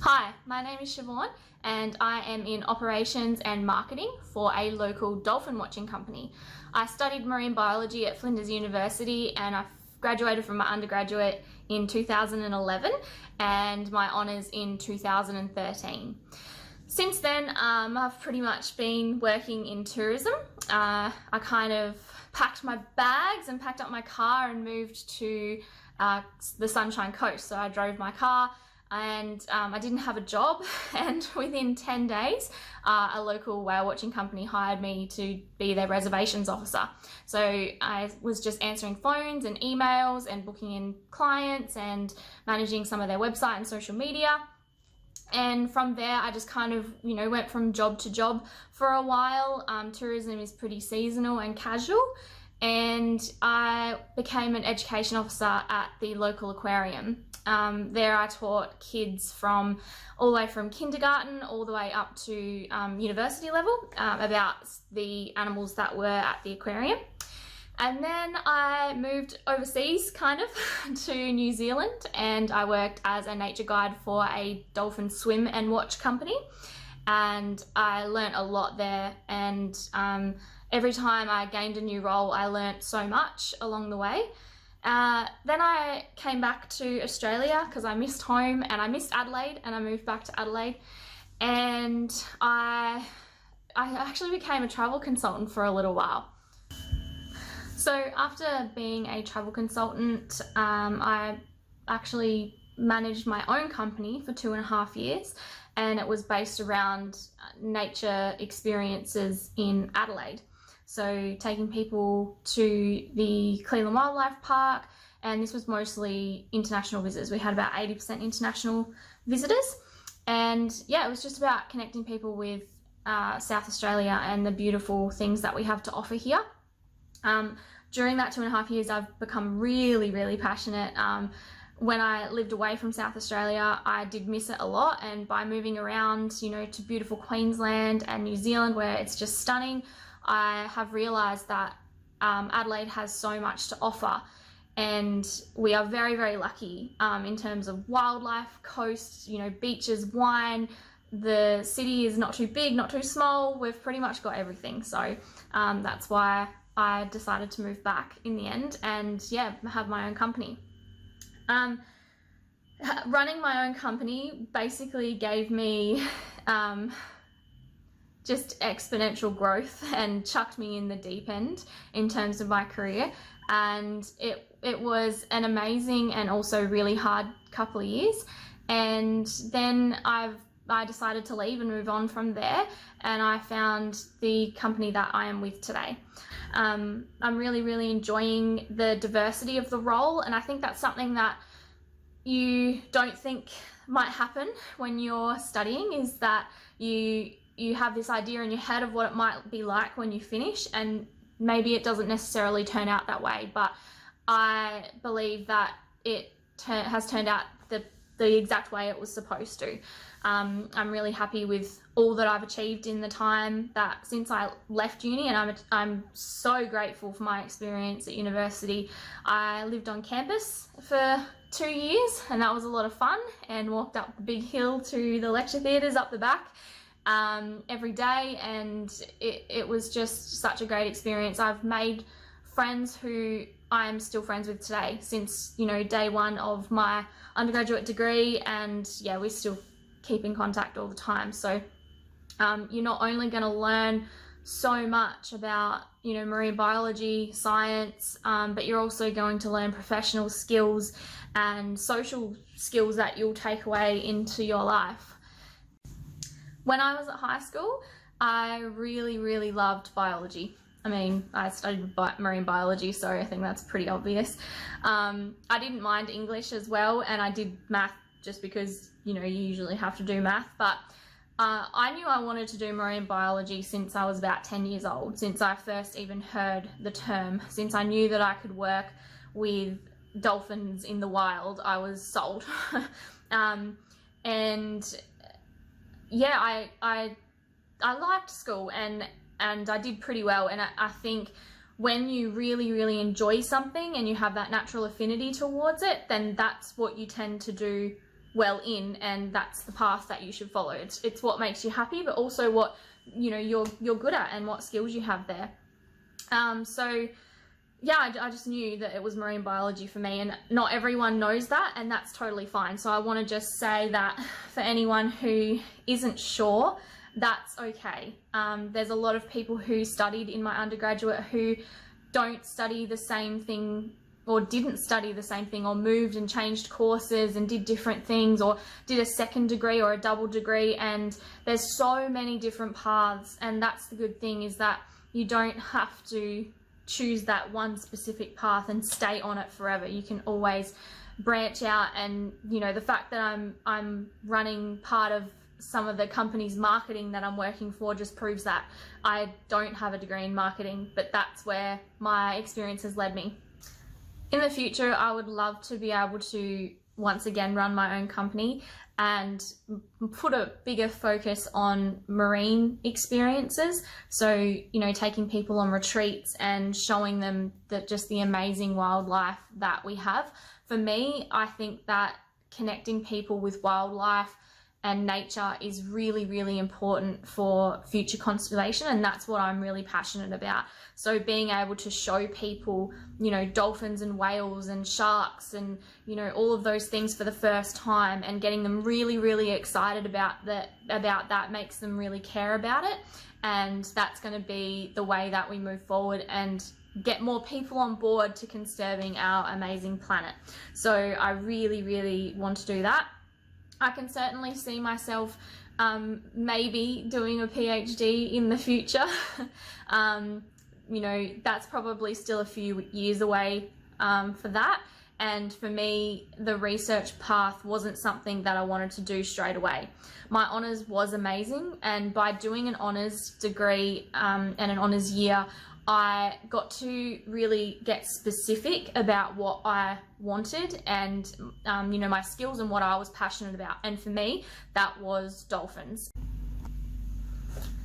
Hi, my name is Shavojn and I am in operations and marketing for a local dolphin watching company. I studied marine biology at Flinders University and I graduated from my undergraduate in 2011 and my honours in 2013. Since then, I've pretty much been working in tourism. I kind of packed my bags and packed up my car and moved to the Sunshine Coast. So I drove my car and I didn't have a job, and within 10 days a local whale watching company hired me to be their reservations officer. So I was just answering phones and emails and booking in clients and managing some of their website and social media. And from there I just kind of went from job to job for a while. Tourism is pretty seasonal and casual, and I became an education officer at the local aquarium. There I taught kids from all the way from kindergarten all the way up to university level about the animals that were at the aquarium. And then I moved overseas kind of to New Zealand, and I worked as a nature guide for a dolphin swim and watch company, and I learnt a lot there. And every time I gained a new role I learnt so much along the way. Then I came back to Australia because I missed home and I missed Adelaide, and I moved back to Adelaide, and I actually became a travel consultant for a little while. So after being a travel consultant, I actually managed my own company for 2.5 years, and it was based around nature experiences in Adelaide. So taking people to the Cleveland Wildlife Park, and this was mostly international visitors. We had about 80% international visitors, and yeah, it was just about connecting people with South Australia and the beautiful things that we have to offer here. During that 2.5 years I've become really passionate. When I lived away from South Australia I did miss it a lot, and by moving around to beautiful Queensland and New Zealand where it's just stunning, I have realised that Adelaide has so much to offer, and we are very lucky in terms of wildlife, coast, beaches, wine. The city is not too big, not too small. We've pretty much got everything. So that's why I decided to move back in the end and yeah, have my own company. Running my own company basically gave me just exponential growth and chucked me in the deep end in terms of my career, and it was an amazing and also really hard couple of years. And then I decided to leave and move on from there, and I found the company that I am with today. I'm really enjoying the diversity of the role, and I think that's something that you don't think might happen when you're studying, is that you have this idea in your head of what it might be like when you finish, and maybe it doesn't necessarily turn out that way, but I believe that it has turned out the exact way it was supposed to. I'm really happy with all that I've achieved in the time that since I left uni, and I'm so grateful for my experience at university. I lived on campus for 2 years, and that was a lot of fun, and walked up the big hill to the lecture theatres up the back every day, and it was just such a great experience. I've made friends who I'm still friends with today since day one of my undergraduate degree, and yeah, we still keep in contact all the time. So you're not only going to learn so much about marine biology, science, but you're also going to learn professional skills and social skills that you'll take away into your life. When I was at high school, I really loved biology. I mean, I studied marine biology, so I think that's pretty obvious. I didn't mind English as well, and I did math just because, you usually have to do math, but I knew I wanted to do marine biology since I was about 10 years old, since I first even heard the term. Since I knew that I could work with dolphins in the wild, I was sold. And yeah, I liked school, and I did pretty well, and I think when you really enjoy something and you have that natural affinity towards it, then that's what you tend to do well in, and that's the path that you should follow. It's what makes you happy, but also what, you know, you're good at and what skills you have there. So yeah, I just knew that it was marine biology for me, and not everyone knows that, and that's totally fine. So I want to just say that for anyone who isn't sure, that's okay. There's a lot of people who studied in my undergraduate who don't study the same thing, or didn't study the same thing, or moved and changed courses and did different things, or did a second degree or a double degree, and there's so many different paths. And that's the good thing, is that you don't have to choose that one specific path and stay on it forever. You can always branch out, and you know, the fact that I'm running part of some of the company's marketing that I'm working for just proves that. I don't have a degree in marketing, but that's where my experience has led me. In the future, I would love to be able to once again run my own company and put a bigger focus on marine experiences. So, you know, taking people on retreats and showing them that just the amazing wildlife that we have. For me, I think that connecting people with wildlife and nature is really, really important for future conservation, and that's what I'm really passionate about. So being able to show people, you know, dolphins and whales and sharks and, you know, all of those things for the first time, and getting them really, really excited about that makes them really care about it. And that's going to be the way that we move forward and get more people on board to conserving our amazing planet. So I really, really want to do that. I can certainly see myself maybe doing a PhD in the future. You know, that's probably still a few years away for that. And for me, the research path wasn't something that I wanted to do straight away. My honours was amazing, and by doing an honours degree and an honours year, I got to really get specific about what I wanted and, you know, my skills and what I was passionate about. And for me, that was dolphins.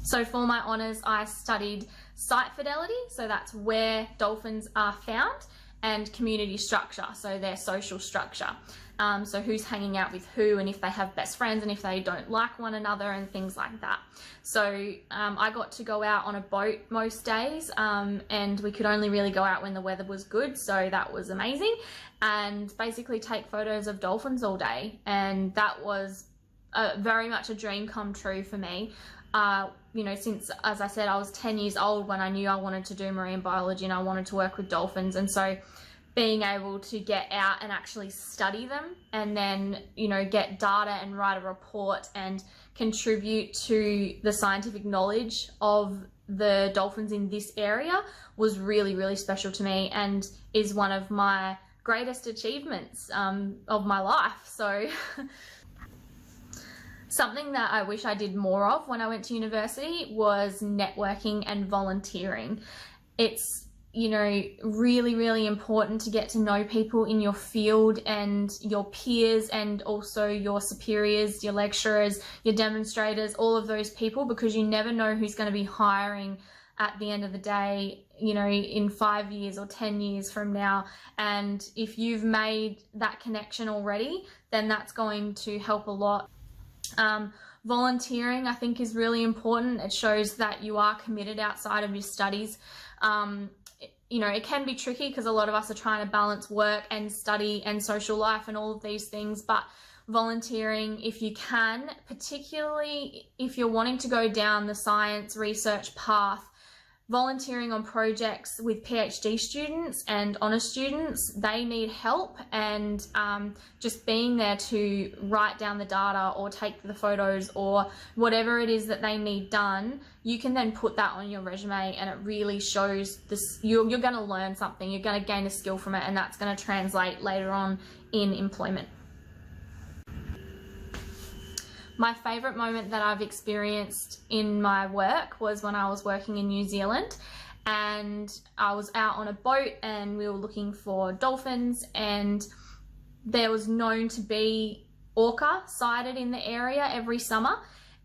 So for my honours, I studied site fidelity, so that's where dolphins are found, and community structure, so their social structure. So who's hanging out with who, and if they have best friends, and if they don't like one another, and things like that. So I got to go out on a boat most days, and we could only really go out when the weather was good, so that was amazing, and basically take photos of dolphins all day. And that was very much a dream come true for me. You know, since, as I said, I was 10 years old when I knew I wanted to do marine biology and I wanted to work with dolphins. And so being able to get out and actually study them, and then, you know, get data and write a report and contribute to the scientific knowledge of the dolphins in this area was really, really special to me, and is one of my greatest achievements of my life. So something that I wish I did more of when I went to university was networking and volunteering. It's, you know, really, really important to get to know people in your field and your peers, and also your superiors, your lecturers, your demonstrators, all of those people, because you never know who's going to be hiring at the end of the day, you know, in 5 years or 10 years from now. And if you've made that connection already, then that's going to help a lot. Volunteering, I think, is really important. It shows that you are committed outside of your studies. You know, it can be tricky because a lot of us are trying to balance work and study and social life and all of these things, but volunteering, if you can, particularly if you're wanting to go down the science research path, volunteering on projects with PhD students and honours students, they need help, and just being there to write down the data or take the photos or whatever it is that they need done, you can then put that on your resume, and it really shows this, you're going to learn something, you're going to gain a skill from it, and that's going to translate later on in employment. My favourite moment that I've experienced in my work was when I was working in New Zealand, and I was out on a boat and we were looking for dolphins, and there was known to be orca sighted in the area every summer,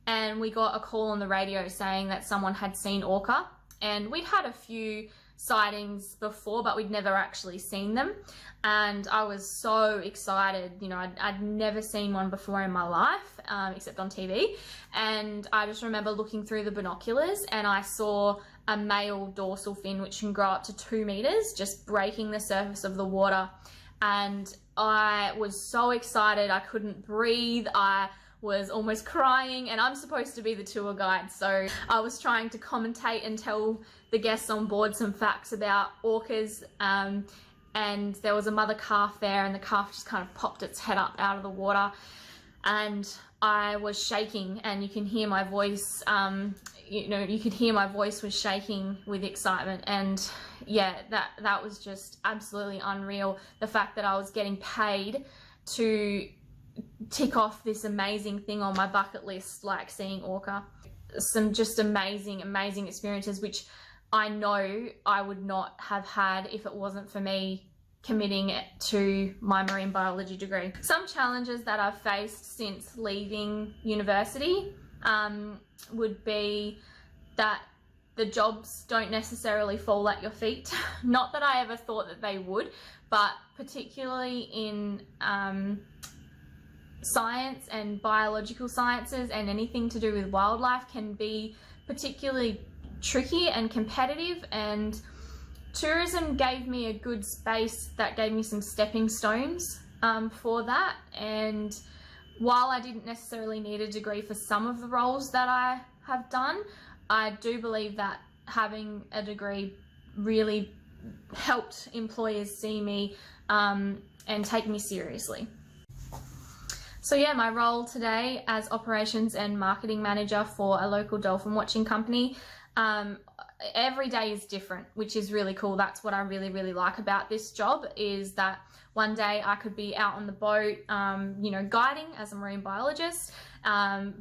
and we got a call on the radio saying that someone had seen orca, and we'd had a few sightings before, but we'd never actually seen them. And I was so excited. You know, I'd never seen one before in my life, except on TV. And I just remember looking through the binoculars and I saw a male dorsal fin, which can grow up to 2 meters, just breaking the surface of the water. And I was so excited, I couldn't breathe, I was almost crying, and I'm supposed to be the tour guide, so I was trying to commentate and tell the guests on board some facts about orcas, and there was a mother calf there, and the calf just kind of popped its head up out of the water, and I was shaking, and you can hear my voice, you could hear my voice was shaking with excitement. And yeah, that was just absolutely unreal. The fact that I was getting paid to tick off this amazing thing on my bucket list, like seeing orca. Some just amazing experiences, which I know I would not have had if it wasn't for me committing to my marine biology degree. Some challenges that I've faced since leaving university would be that the jobs don't necessarily fall at your feet. Not that I ever thought that they would, but particularly in science and biological sciences and anything to do with wildlife can be particularly tricky and competitive, and tourism gave me a good space that gave me some stepping stones for that. And while I didn't necessarily need a degree for some of the roles that I have done, I do believe that having a degree really helped employers see me and take me seriously. So yeah, my role today as operations and marketing manager for a local dolphin watching company, every day is different, which is really cool. That's what I really like about this job, is that one day I could be out on the boat, guiding as a marine biologist,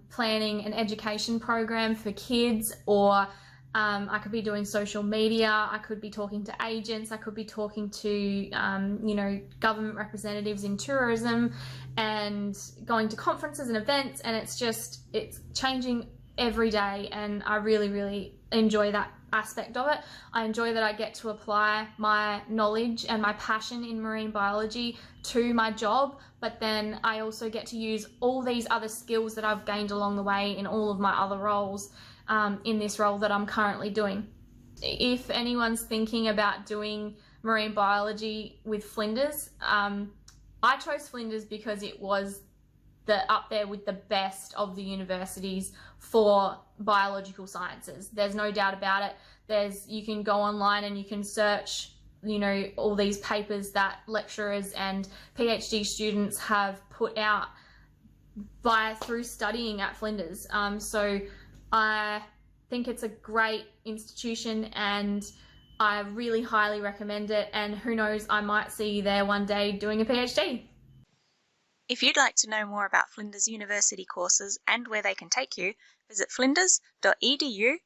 planning an education program for kids, or I could be doing social media, I could be talking to agents, I could be talking to, government representatives in tourism and going to conferences and events, and it's changing every day, and I really enjoy that aspect of it. I enjoy that I get to apply my knowledge and my passion in marine biology to my job, but then I also get to use all these other skills that I've gained along the way in all of my other roles in this role that I'm currently doing. If anyone's thinking about doing marine biology with Flinders, I chose Flinders because it was up there with the best of the universities for biological sciences. There's no doubt about it. You can go online and you can search, all these papers that lecturers and PhD students have put out through studying at Flinders. So I think it's a great institution and I really highly recommend it, and who knows, I might see you there one day doing a PhD. If you'd like to know more about Flinders University courses and where they can take you, visit flinders.edu.au.